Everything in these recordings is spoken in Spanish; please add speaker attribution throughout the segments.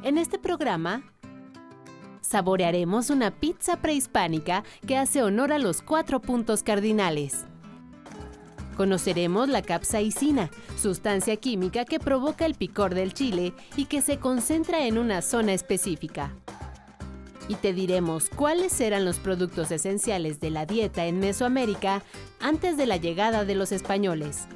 Speaker 1: En este programa, saborearemos una pizza prehispánica que hace honor a los 4 puntos cardinales. Conoceremos la capsaicina, sustancia química que provoca el picor del chile y que se concentra en una zona específica. Y te diremos cuáles eran los productos esenciales de la dieta en Mesoamérica antes de la llegada de los españoles.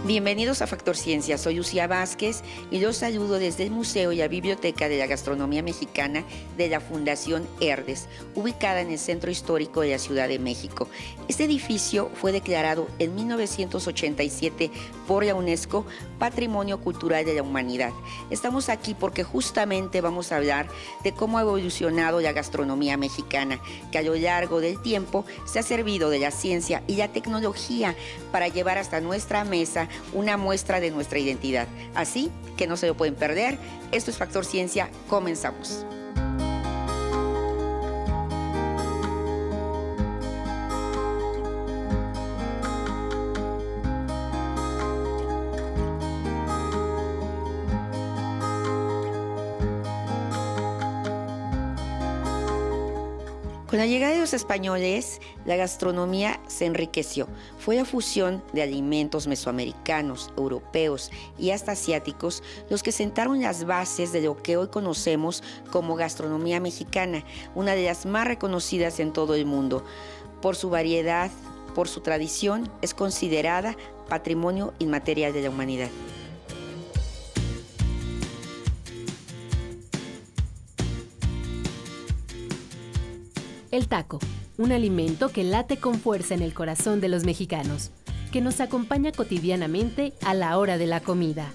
Speaker 2: Bienvenidos a Factor Ciencia, soy Lucía Vázquez y los saludo desde el Museo y la Biblioteca de la Gastronomía Mexicana de la Fundación Herdes, ubicada en el Centro Histórico de la Ciudad de México. Este edificio fue declarado en 1987 por la UNESCO Patrimonio Cultural de la Humanidad. Estamos aquí porque justamente vamos a hablar de cómo ha evolucionado la gastronomía mexicana, que a lo largo del tiempo se ha servido de la ciencia y la tecnología para llevar hasta nuestra mesa una muestra de nuestra identidad. Así que no se lo pueden perder. Esto es Factor Ciencia, comenzamos. Con la llegada de los españoles, la gastronomía se enriqueció. Fue la fusión de alimentos mesoamericanos, europeos y hasta asiáticos los que sentaron las bases de lo que hoy conocemos como gastronomía mexicana, una de las más reconocidas en todo el mundo. Por su variedad, por su tradición, es considerada patrimonio inmaterial de la humanidad.
Speaker 1: El taco, un alimento que late con fuerza en el corazón de los mexicanos, que nos acompaña cotidianamente a la hora de la comida.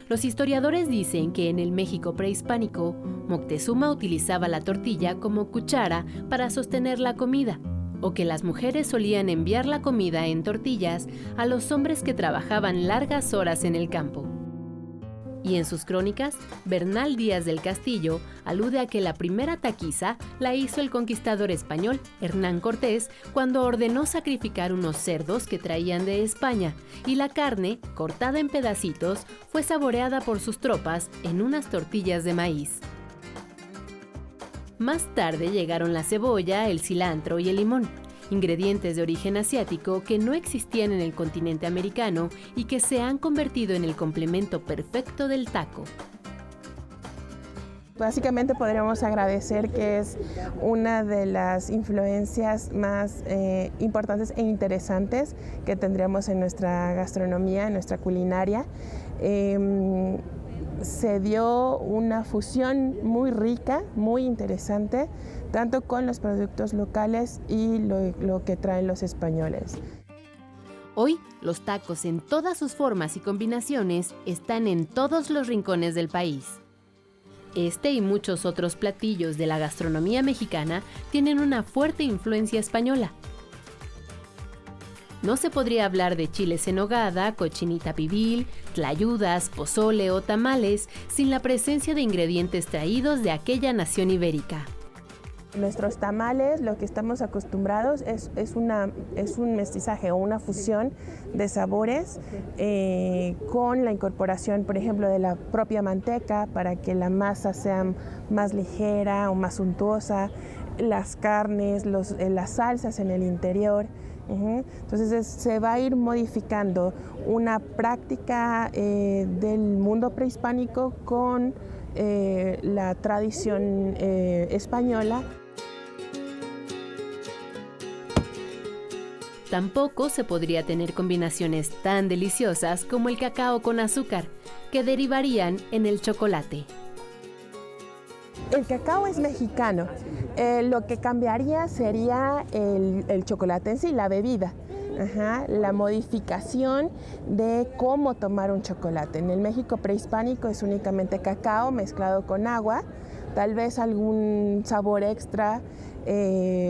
Speaker 1: Los historiadores dicen que en el México prehispánico, Moctezuma utilizaba la tortilla como cuchara para sostener la comida, o que las mujeres solían enviar la comida en tortillas a los hombres que trabajaban largas horas en el campo. Y en sus crónicas, Bernal Díaz del Castillo alude a que la primera taquiza la hizo el conquistador español Hernán Cortés cuando ordenó sacrificar unos cerdos que traían de España, y la carne, cortada en pedacitos, fue saboreada por sus tropas en unas tortillas de maíz. Más tarde llegaron la cebolla, el cilantro y el limón, ingredientes de origen asiático que no existían en el continente americano y que se han convertido en el complemento perfecto del taco.
Speaker 3: Básicamente podríamos agradecer que es una de las influencias más importantes e interesantes que tendríamos en nuestra gastronomía, en nuestra culinaria. Se dio una fusión muy rica, muy interesante, tanto con los productos locales y lo que traen los españoles.
Speaker 1: Hoy, los tacos en todas sus formas y combinaciones están en todos los rincones del país. Este y muchos otros platillos de la gastronomía mexicana tienen una fuerte influencia española. No se podría hablar de chiles en nogada, cochinita pibil, tlayudas, pozole o tamales sin la presencia de ingredientes traídos de aquella nación ibérica.
Speaker 3: Nuestros tamales, lo que estamos acostumbrados es un mestizaje o una fusión de sabores con la incorporación, por ejemplo, de la propia manteca para que la masa sea más ligera o más suntuosa, las carnes, las salsas en el interior. Entonces se va a ir modificando una práctica del mundo prehispánico con la tradición española.
Speaker 1: Tampoco se podría tener combinaciones tan deliciosas como el cacao con azúcar, que derivarían en el chocolate.
Speaker 3: El cacao es mexicano, lo que cambiaría sería el chocolate en sí, la bebida. la modificación de cómo tomar un chocolate. En el México prehispánico es únicamente cacao mezclado con agua, tal vez algún sabor extra,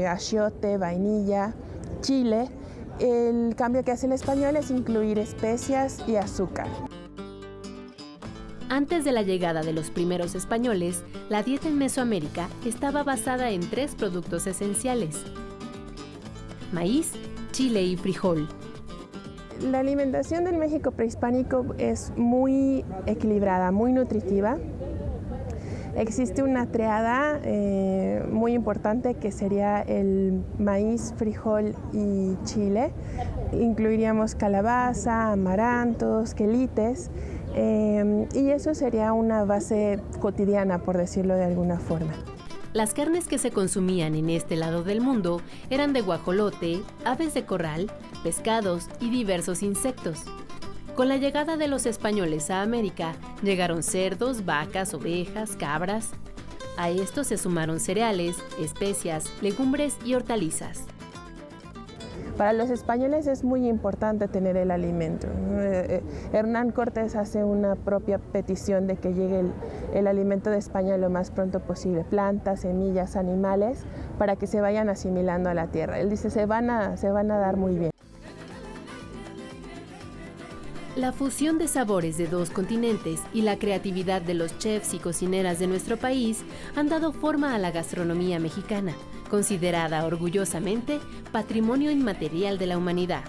Speaker 3: achiote, vainilla, chile. El cambio que hace el español es incluir especias y azúcar.
Speaker 1: Antes de la llegada de los primeros españoles, la dieta en Mesoamérica estaba basada en 3 productos esenciales: maíz, chile y frijol.
Speaker 3: La alimentación del México prehispánico es muy equilibrada, muy nutritiva. Existe una triada muy importante que sería el maíz, frijol y chile. Incluiríamos calabaza, amarantos, quelites, y eso sería una base cotidiana, por decirlo de alguna forma.
Speaker 1: Las carnes que se consumían en este lado del mundo eran de guajolote, aves de corral, pescados y diversos insectos. Con la llegada de los españoles a América, llegaron cerdos, vacas, ovejas, cabras. A esto se sumaron cereales, especias, legumbres y hortalizas.
Speaker 3: Para los españoles es muy importante tener el alimento. Hernán Cortés hace una propia petición de que llegue el alimento de España lo más pronto posible, plantas, semillas, animales, para que se vayan asimilando a la tierra. Él dice, se van a dar muy bien.
Speaker 1: La fusión de sabores de 2 continentes y la creatividad de los chefs y cocineras de nuestro país han dado forma a la gastronomía mexicana, considerada orgullosamente Patrimonio Inmaterial de la Humanidad.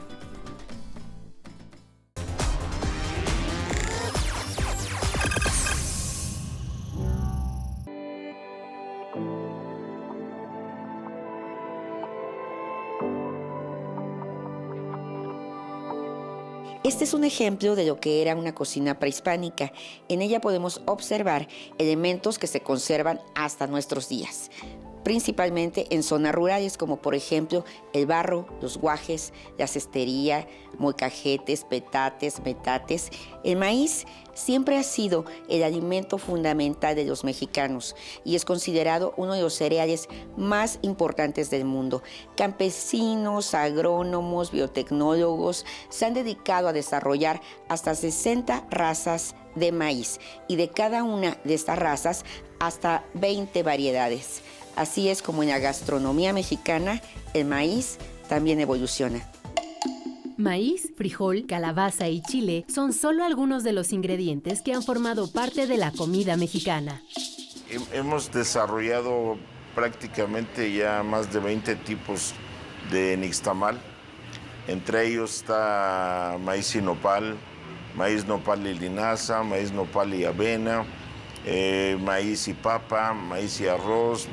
Speaker 2: Este es un ejemplo de lo que era una cocina prehispánica. En ella podemos observar elementos que se conservan hasta nuestros días, principalmente en zonas rurales, como por ejemplo el barro, los guajes, la cestería, molcajetes, petates, metates. El maíz siempre ha sido el alimento fundamental de los mexicanos y es considerado uno de los cereales más importantes del mundo. Campesinos, agrónomos, biotecnólogos se han dedicado a desarrollar hasta 60 razas de maíz y de cada una de estas razas hasta 20 variedades. Así es como en la gastronomía mexicana el maíz también evoluciona.
Speaker 1: Maíz, frijol, calabaza y chile son solo algunos de los ingredientes que han formado parte de la comida mexicana.
Speaker 4: Hemos desarrollado prácticamente ya más de 20 tipos de nixtamal. Entre ellos está maíz y nopal y linaza, maíz, nopal y avena, maíz y papa, maíz y arroz,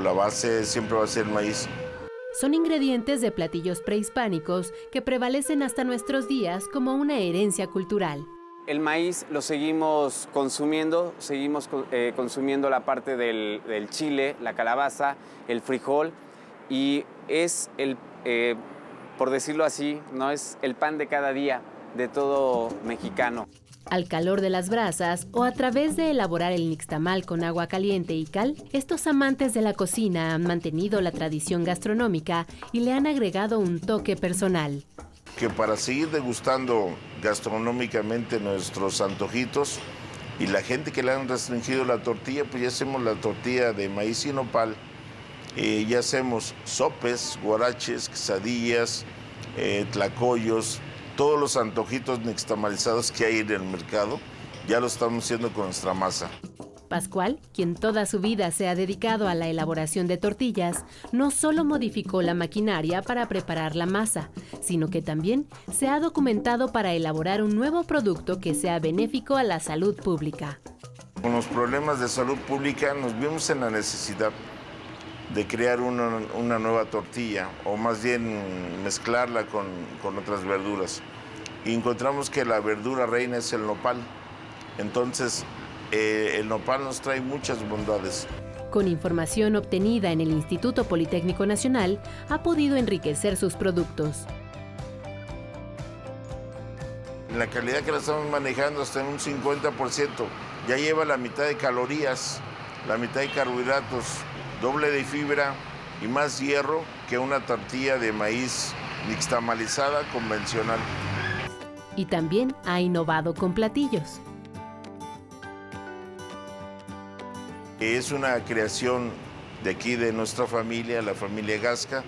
Speaker 4: la base siempre va a ser maíz.
Speaker 1: Son ingredientes de platillos prehispánicos que prevalecen hasta nuestros días como una herencia cultural.
Speaker 5: El maíz lo seguimos consumiendo la parte del chile, la calabaza, el frijol, y es por decirlo así, no es el pan de cada día de todo mexicano.
Speaker 1: Al calor de las brasas o a través de elaborar el nixtamal con agua caliente y cal, estos amantes de la cocina han mantenido la tradición gastronómica y le han agregado un toque personal.
Speaker 4: Que para seguir degustando gastronómicamente nuestros antojitos y la gente que le han restringido la tortilla, pues ya hacemos la tortilla de maíz y nopal, ya hacemos sopes, guaraches, quesadillas, tlacoyos. Todos los antojitos nixtamalizados que hay en el mercado, ya lo estamos haciendo con nuestra masa.
Speaker 1: Pascual, quien toda su vida se ha dedicado a la elaboración de tortillas, no solo modificó la maquinaria para preparar la masa, sino que también se ha documentado para elaborar un nuevo producto que sea benéfico a la salud pública.
Speaker 4: Con los problemas de salud pública nos vimos en la necesidad de crear una nueva tortilla, o más bien mezclarla con otras verduras. Y encontramos que la verdura reina es el nopal. Entonces, el nopal nos trae muchas bondades.
Speaker 1: Con información obtenida en el Instituto Politécnico Nacional, ha podido enriquecer sus productos.
Speaker 4: La calidad que la estamos manejando hasta en un 50%, ya lleva la mitad de calorías, la mitad de carbohidratos, doble de fibra y más hierro que una tortilla de maíz nixtamalizada convencional.
Speaker 1: Y también ha innovado con platillos.
Speaker 4: Es una creación de aquí, de nuestra familia, la familia Gasca,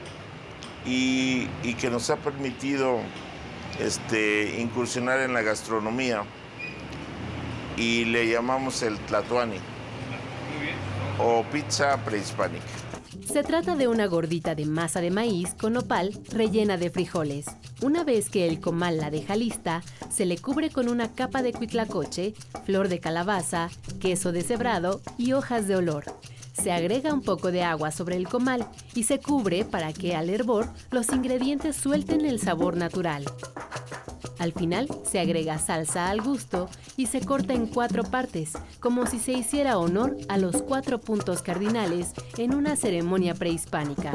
Speaker 4: y que nos ha permitido incursionar en la gastronomía, y le llamamos el tlatoani o pizza prehispánica.
Speaker 1: Se trata de una gordita de masa de maíz con nopal rellena de frijoles. Una vez que el comal la deja lista, se le cubre con una capa de cuitlacoche, flor de calabaza, queso deshebrado y hojas de olor. Se agrega un poco de agua sobre el comal y se cubre para que al hervor los ingredientes suelten el sabor natural. Al final se agrega salsa al gusto y se corta en 4 partes, como si se hiciera honor a los 4 puntos cardinales en una ceremonia prehispánica.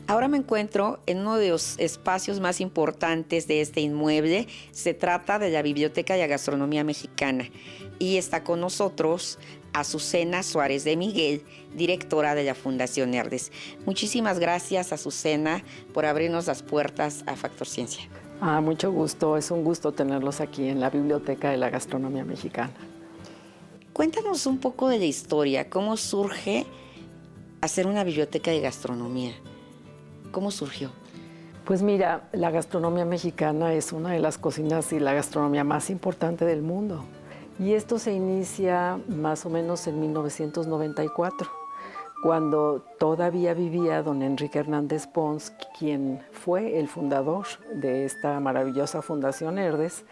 Speaker 2: Ahora me encuentro en uno de los espacios más importantes de este inmueble. Se trata de la Biblioteca de la Gastronomía Mexicana y está con nosotros Azucena Suárez de Miguel, directora de la Fundación Herdes. Muchísimas gracias, Azucena, por abrirnos las puertas a Factor Ciencia.
Speaker 6: Mucho gusto, es un gusto tenerlos aquí en la Biblioteca de la Gastronomía Mexicana.
Speaker 2: Cuéntanos un poco de la historia, cómo surge hacer una biblioteca de gastronomía. ¿Cómo surgió?
Speaker 6: Pues mira, la gastronomía mexicana es una de las cocinas y la gastronomía más importante del mundo. Y esto se inicia más o menos en 1994, cuando todavía vivía don Enrique Hernández Pons, quien fue el fundador de esta maravillosa Fundación Herdes,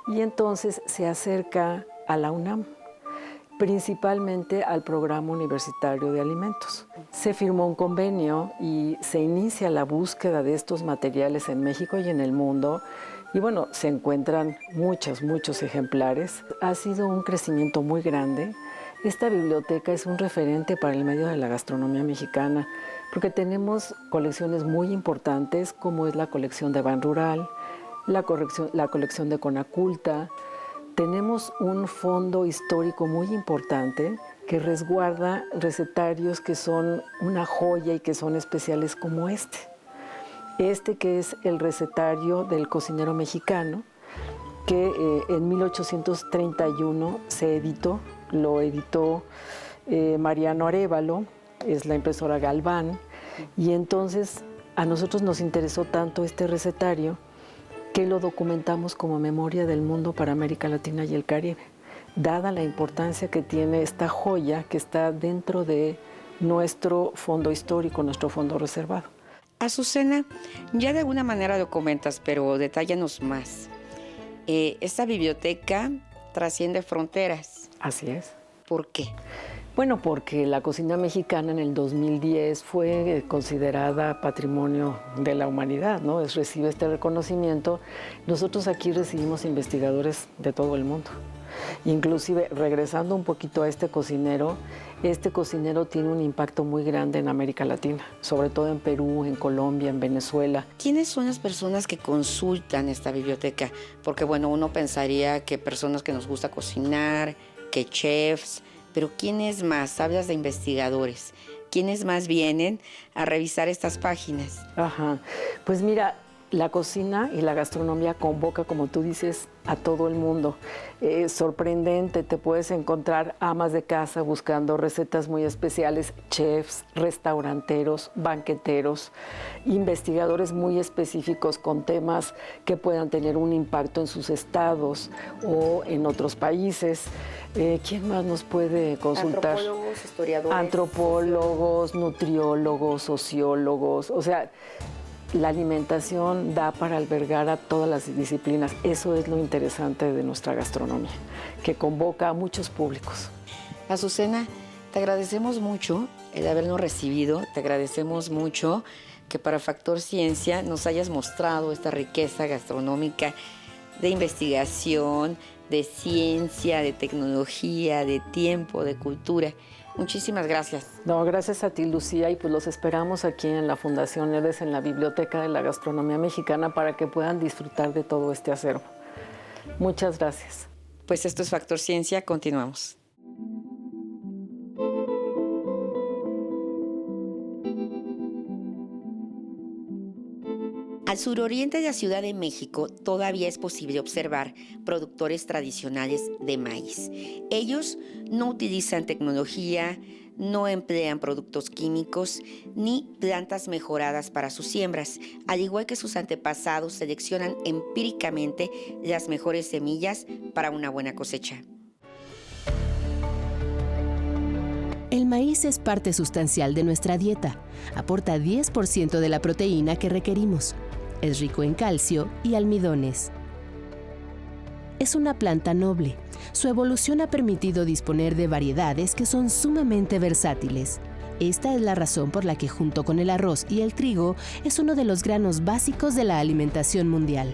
Speaker 6: y entonces se acerca a la UNAM, principalmente al Programa Universitario de Alimentos. Se firmó un convenio y se inicia la búsqueda de estos materiales en México y en el mundo. Y bueno, se encuentran muchos ejemplares. Ha sido un crecimiento muy grande. Esta biblioteca es un referente para el medio de la gastronomía mexicana, porque tenemos colecciones muy importantes, como es la colección de Ban Rural, la colección de Conaculta. Tenemos un fondo histórico muy importante que resguarda recetarios que son una joya y que son especiales como este. Este que es el recetario del cocinero mexicano, que en 1831 se editó, lo editó Mariano Arévalo, es la impresora Galván, y entonces a nosotros nos interesó tanto este recetario que lo documentamos como memoria del mundo para América Latina y el Caribe, dada la importancia que tiene esta joya que está dentro de nuestro fondo histórico, nuestro fondo reservado.
Speaker 2: Azucena, ya de alguna manera lo comentas, pero detállanos más. Esta biblioteca trasciende fronteras.
Speaker 6: Así es.
Speaker 2: ¿Por qué?
Speaker 6: Bueno, porque la cocina mexicana en el 2010 fue considerada patrimonio de la humanidad, ¿no? Recibe este reconocimiento. Nosotros aquí recibimos investigadores de todo el mundo. Inclusive, regresando un poquito a este cocinero tiene un impacto muy grande en América Latina, sobre todo en Perú, en Colombia, en Venezuela.
Speaker 2: ¿Quiénes son las personas que consultan esta biblioteca? Porque, bueno, uno pensaría que personas que nos gusta cocinar, que chefs, pero ¿quiénes más? Hablas de investigadores. ¿Quiénes más vienen a revisar estas páginas?
Speaker 6: Pues mira, la cocina y la gastronomía convoca, como tú dices, a todo el mundo. Sorprendente, te puedes encontrar amas de casa buscando recetas muy especiales, chefs, restauranteros, banqueteros, investigadores muy específicos con temas que puedan tener un impacto en sus estados o en otros países. ¿Quién más nos puede consultar?
Speaker 2: Antropólogos, historiadores.
Speaker 6: Antropólogos, nutriólogos, sociólogos, o sea, la alimentación da para albergar a todas las disciplinas. Eso es lo interesante de nuestra gastronomía, que convoca a muchos públicos.
Speaker 2: Azucena, Te agradecemos mucho el habernos recibido, te agradecemos mucho que para Factor Ciencia nos hayas mostrado esta riqueza gastronómica de investigación, de ciencia, de tecnología, de tiempo, de cultura. Muchísimas gracias.
Speaker 6: No, gracias a ti, Lucía, y pues los esperamos aquí en la Fundación Herdes, en la Biblioteca de la Gastronomía Mexicana, para que puedan disfrutar de todo este acervo. Muchas gracias.
Speaker 2: Pues esto es Factor Ciencia, continuamos. Al suroriente de la Ciudad de México todavía es posible observar productores tradicionales de maíz. Ellos no utilizan tecnología, no emplean productos químicos ni plantas mejoradas para sus siembras. Al igual que sus antepasados, seleccionan empíricamente las mejores semillas para una buena cosecha.
Speaker 1: El maíz es parte sustancial de nuestra dieta. Aporta 10% de la proteína que requerimos. Es rico en calcio y almidones. Es una planta noble. Su evolución ha permitido disponer de variedades que son sumamente versátiles. Esta es la razón por la que, junto con el arroz y el trigo, es uno de los granos básicos de la alimentación mundial.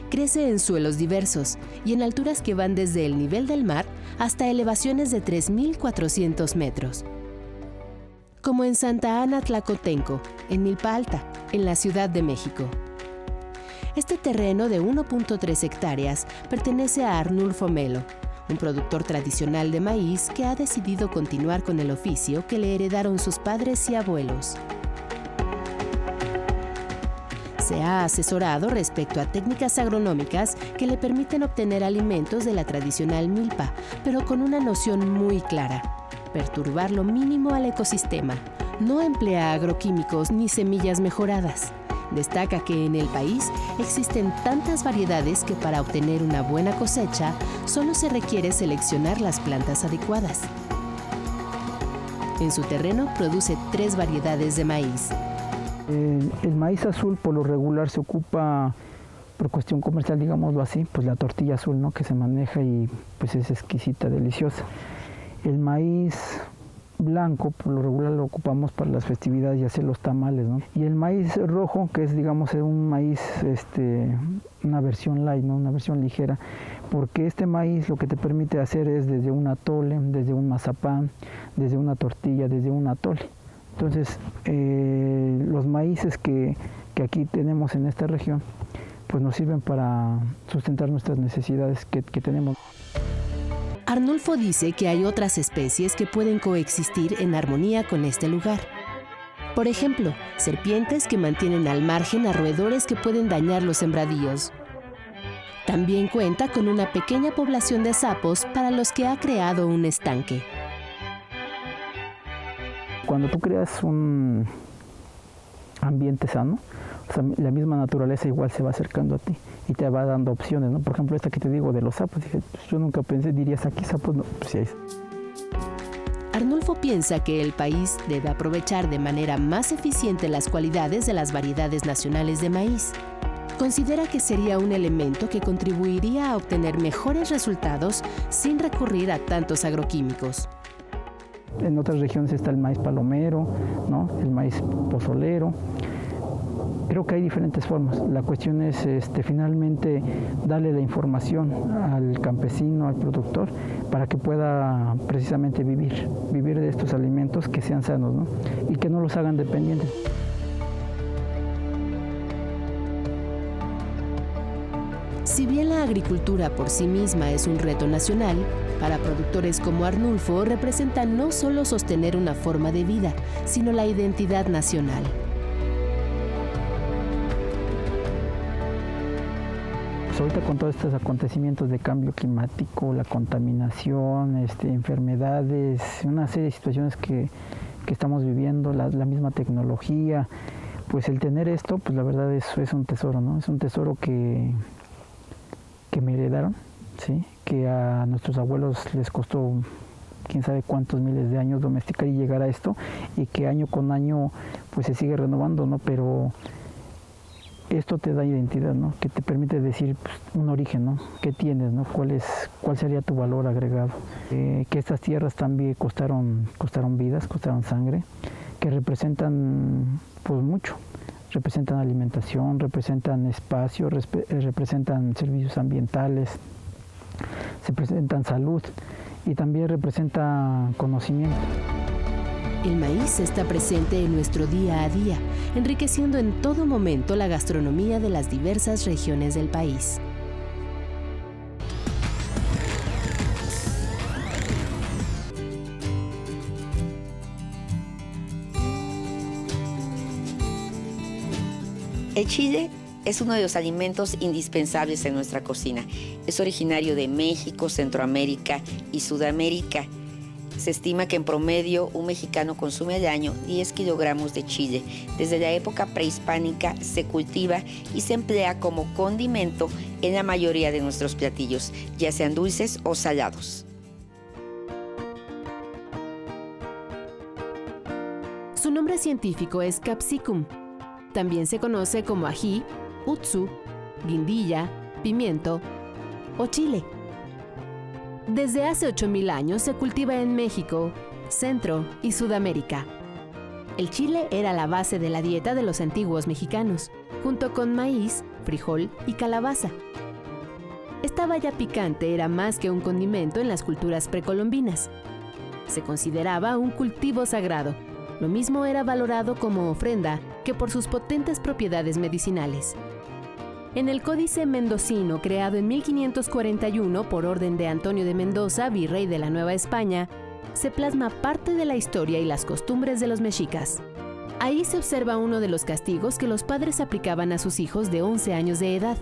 Speaker 1: Crece en suelos diversos y en alturas que van desde el nivel del mar hasta elevaciones de 3.400 metros. Como en Santa Ana Tlacotenco, en Milpa Alta, en la Ciudad de México. Este terreno de 1.3 hectáreas pertenece a Arnulfo Melo, un productor tradicional de maíz que ha decidido continuar con el oficio que le heredaron sus padres y abuelos. Se ha asesorado respecto a técnicas agronómicas que le permiten obtener alimentos de la tradicional milpa, pero con una noción muy clara: perturbar lo mínimo al ecosistema. No emplea agroquímicos ni semillas mejoradas. Destaca que en el país existen tantas variedades que para obtener una buena cosecha solo se requiere seleccionar las plantas adecuadas. En su terreno produce 3 variedades de maíz.
Speaker 7: El maíz azul por lo regular se ocupa, por cuestión comercial, digámoslo así, pues la tortilla azul, ¿no?, que se maneja y pues es exquisita, deliciosa. El maíz blanco por lo regular lo ocupamos para las festividades y hacer los tamales, ¿no? Y el maíz rojo, que es, digamos, un maíz, una versión light, ¿no?, una versión ligera, porque este maíz lo que te permite hacer es desde un atole, desde un mazapán, desde una tortilla, desde un atole. Entonces, los maíces que aquí tenemos en esta región, pues nos sirven para sustentar nuestras necesidades que tenemos.
Speaker 1: Arnulfo dice que hay otras especies que pueden coexistir en armonía con este lugar. Por ejemplo, serpientes que mantienen al margen a roedores que pueden dañar los sembradíos. También cuenta con una pequeña población de sapos para los que ha creado un estanque.
Speaker 7: Cuando tú creas un ambiente sano, o sea, la misma naturaleza igual se va acercando a ti y te va dando opciones, ¿no? Por ejemplo, esta que te digo de los sapos, dije, pues yo nunca pensé, dirías aquí sapos, no, pues sí hay.
Speaker 1: Arnulfo piensa que el país debe aprovechar de manera más eficiente las cualidades de las variedades nacionales de maíz. Considera que sería un elemento que contribuiría a obtener mejores resultados sin recurrir a tantos agroquímicos.
Speaker 7: En otras regiones está el maíz palomero, ¿no?, el maíz pozolero. Creo que hay diferentes formas. La cuestión es finalmente darle la información al campesino, al productor, para que pueda precisamente vivir de estos alimentos que sean sanos, ¿no?, y que no los hagan dependientes.
Speaker 1: Si bien la agricultura por sí misma es un reto nacional, para productores como Arnulfo representa no solo sostener una forma de vida, sino la identidad nacional.
Speaker 7: Pues ahorita con todos estos acontecimientos de cambio climático, la contaminación, enfermedades, una serie de situaciones que estamos viviendo, la misma tecnología, pues el tener esto, pues la verdad es un tesoro, ¿no? Es un tesoro que me heredaron, ¿sí?, que a nuestros abuelos les costó quién sabe cuántos miles de años domesticar y llegar a esto, y que año con año pues se sigue renovando, ¿no? Pero esto te da identidad, ¿no? Que te permite decir pues, un origen, ¿no? ¿Qué tienes, ¿no? ¿Cuál sería tu valor agregado? Que estas tierras también costaron vidas, costaron sangre, que representan pues mucho. Representan alimentación, representan espacio, representan servicios ambientales, se presentan salud y también representa conocimiento.
Speaker 1: El maíz está presente en nuestro día a día, enriqueciendo en todo momento la gastronomía de las diversas regiones del país.
Speaker 2: El chile es uno de los alimentos indispensables en nuestra cocina. Es originario de México, Centroamérica y Sudamérica. Se estima que en promedio un mexicano consume al año 10 kilogramos de chile. Desde la época prehispánica se cultiva y se emplea como condimento en la mayoría de nuestros platillos, ya sean dulces o salados.
Speaker 1: Su nombre científico es Capsicum. También se conoce como ají, utsu, guindilla, pimiento o chile. Desde hace 8,000 años se cultiva en México, Centro y Sudamérica. El chile era la base de la dieta de los antiguos mexicanos, junto con maíz, frijol y calabaza. Esta valla picante era más que un condimento en las culturas precolombinas. Se consideraba un cultivo sagrado. Lo mismo era valorado como ofrenda que por sus potentes propiedades medicinales. En el Códice Mendocino, creado en 1541 por orden de Antonio de Mendoza, virrey de la Nueva España, se plasma parte de la historia y las costumbres de los mexicas. Ahí se observa uno de los castigos que los padres aplicaban a sus hijos de 11 años de edad.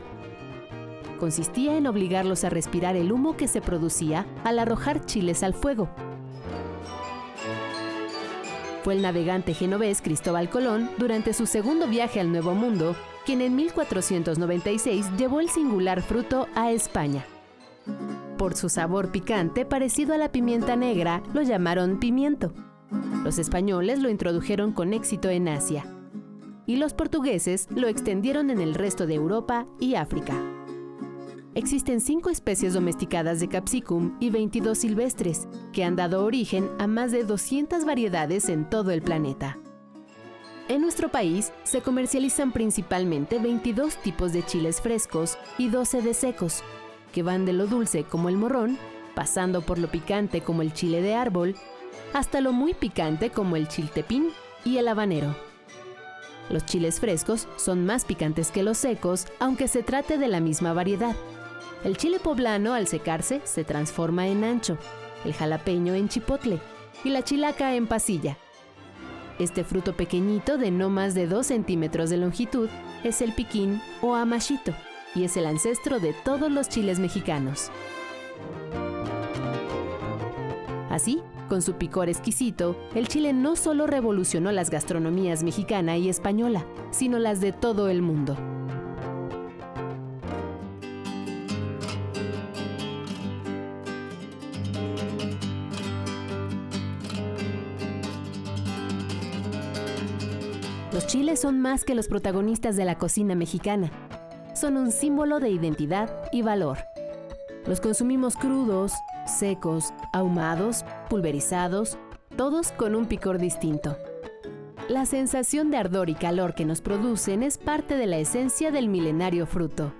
Speaker 1: Consistía en obligarlos a respirar el humo que se producía al arrojar chiles al fuego. Fue el navegante genovés Cristóbal Colón, durante su segundo viaje al Nuevo Mundo, quien en 1496 llevó el singular fruto a España. Por su sabor picante, parecido a la pimienta negra, lo llamaron pimiento. Los españoles lo introdujeron con éxito en Asia, y los portugueses lo extendieron en el resto de Europa y África. Existen 5 especies domesticadas de Capsicum y 22 silvestres, que han dado origen a más de 200 variedades en todo el planeta. En nuestro país se comercializan principalmente 22 tipos de chiles frescos y 12 de secos, que van de lo dulce como el morrón, pasando por lo picante como el chile de árbol, hasta lo muy picante como el chiltepín y el habanero. Los chiles frescos son más picantes que los secos, aunque se trate de la misma variedad. El chile poblano, al secarse, se transforma en ancho, el jalapeño en chipotle y la chilaca en pasilla. Este fruto pequeñito de no más de 2 centímetros de longitud es el piquín o amachito y es el ancestro de todos los chiles mexicanos. Así, con su picor exquisito, el chile no solo revolucionó las gastronomías mexicana y española, sino las de todo el mundo. Los chiles son más que los protagonistas de la cocina mexicana. Son un símbolo de identidad y valor. Los consumimos crudos, secos, ahumados, pulverizados, todos con un picor distinto. La sensación de ardor y calor que nos producen es parte de la esencia del milenario fruto.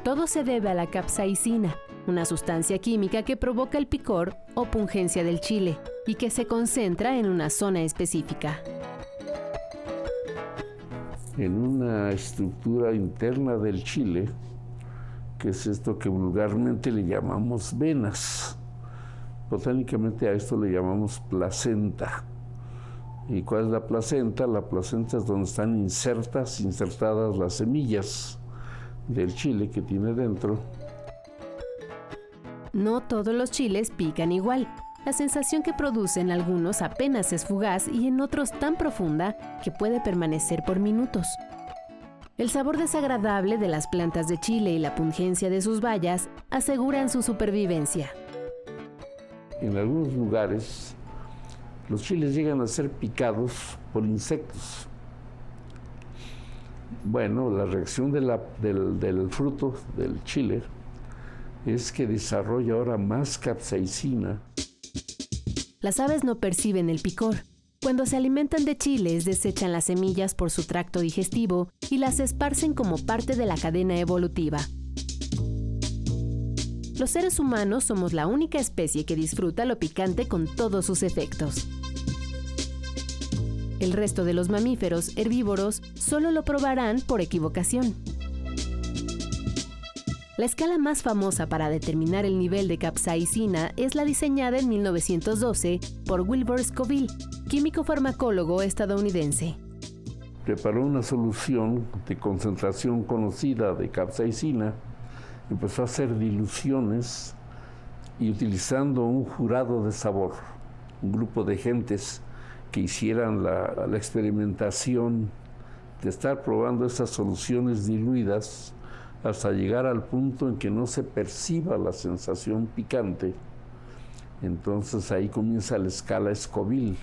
Speaker 1: Todo se debe a la capsaicina, una sustancia química que provoca el picor o pungencia del chile y que se concentra en una zona específica.
Speaker 8: En una estructura interna del chile, que es esto que vulgarmente le llamamos venas. Botánicamente a esto le llamamos placenta. ¿Y cuál es la placenta? La placenta es donde están insertadas las semillas del chile que tiene dentro.
Speaker 1: No todos los chiles pican igual. La sensación que producen algunos apenas es fugaz y en otros tan profunda que puede permanecer por minutos. El sabor desagradable de las plantas de chile y la pungencia de sus bayas aseguran su supervivencia.
Speaker 8: En algunos lugares, los chiles llegan a ser picados por insectos. Bueno, la reacción del fruto, del chile, es que desarrolla ahora más capsaicina.
Speaker 1: Las aves no perciben el picor. Cuando se alimentan de chiles, desechan las semillas por su tracto digestivo y las esparcen como parte de la cadena evolutiva. Los seres humanos somos la única especie que disfruta lo picante con todos sus efectos. El resto de los mamíferos herbívoros solo lo probarán por equivocación. La escala más famosa para determinar el nivel de capsaicina es la diseñada en 1912 por Wilbur Scoville, químico farmacólogo estadounidense.
Speaker 8: Preparó una solución de concentración conocida de capsaicina, empezó a hacer diluciones y utilizando un jurado de sabor, un grupo de gentes que hicieran la experimentación de estar probando esas soluciones diluidas hasta llegar al punto en que no se perciba la sensación picante. Entonces ahí comienza la escala Scoville.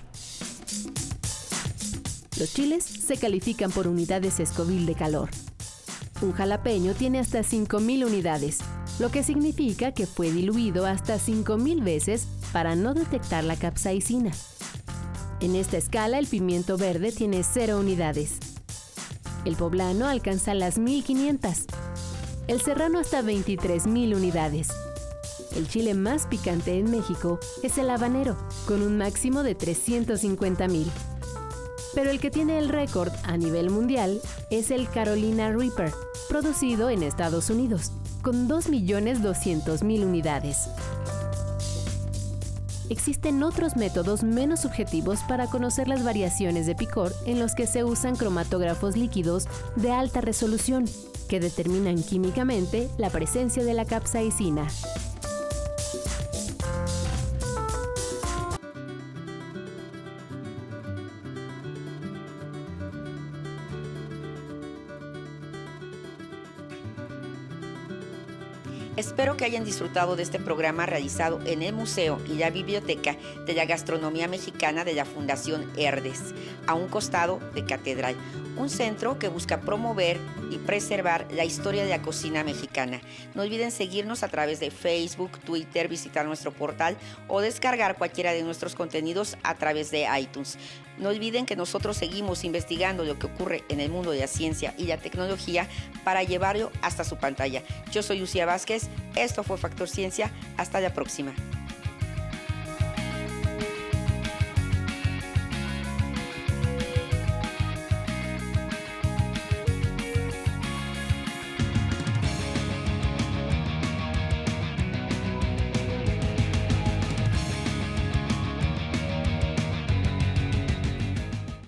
Speaker 1: Los chiles se califican por unidades Scoville de calor. Un jalapeño tiene hasta 5.000 unidades, lo que significa que fue diluido hasta 5.000 veces para no detectar la capsaicina. En esta escala, el pimiento verde tiene 0 unidades. El poblano alcanza las 1.500. El serrano hasta 23.000 unidades. El chile más picante en México es el habanero, con un máximo de 350.000. Pero el que tiene el récord a nivel mundial es el Carolina Reaper, producido en Estados Unidos, con 2.200.000 unidades. Existen otros métodos menos subjetivos para conocer las variaciones de picor en los que se usan cromatógrafos líquidos de alta resolución, que determinan químicamente la presencia de la capsaicina.
Speaker 2: Espero que hayan disfrutado de este programa realizado en el Museo y la Biblioteca de la Gastronomía Mexicana de la Fundación Herdes, a un costado de Catedral, un centro que busca promover y preservar la historia de la cocina mexicana. No olviden seguirnos a través de Facebook, Twitter, visitar nuestro portal o descargar cualquiera de nuestros contenidos a través de iTunes. No olviden que nosotros seguimos investigando lo que ocurre en el mundo de la ciencia y la tecnología para llevarlo hasta su pantalla. Yo soy Lucía Vázquez, esto fue Factor Ciencia, hasta la próxima.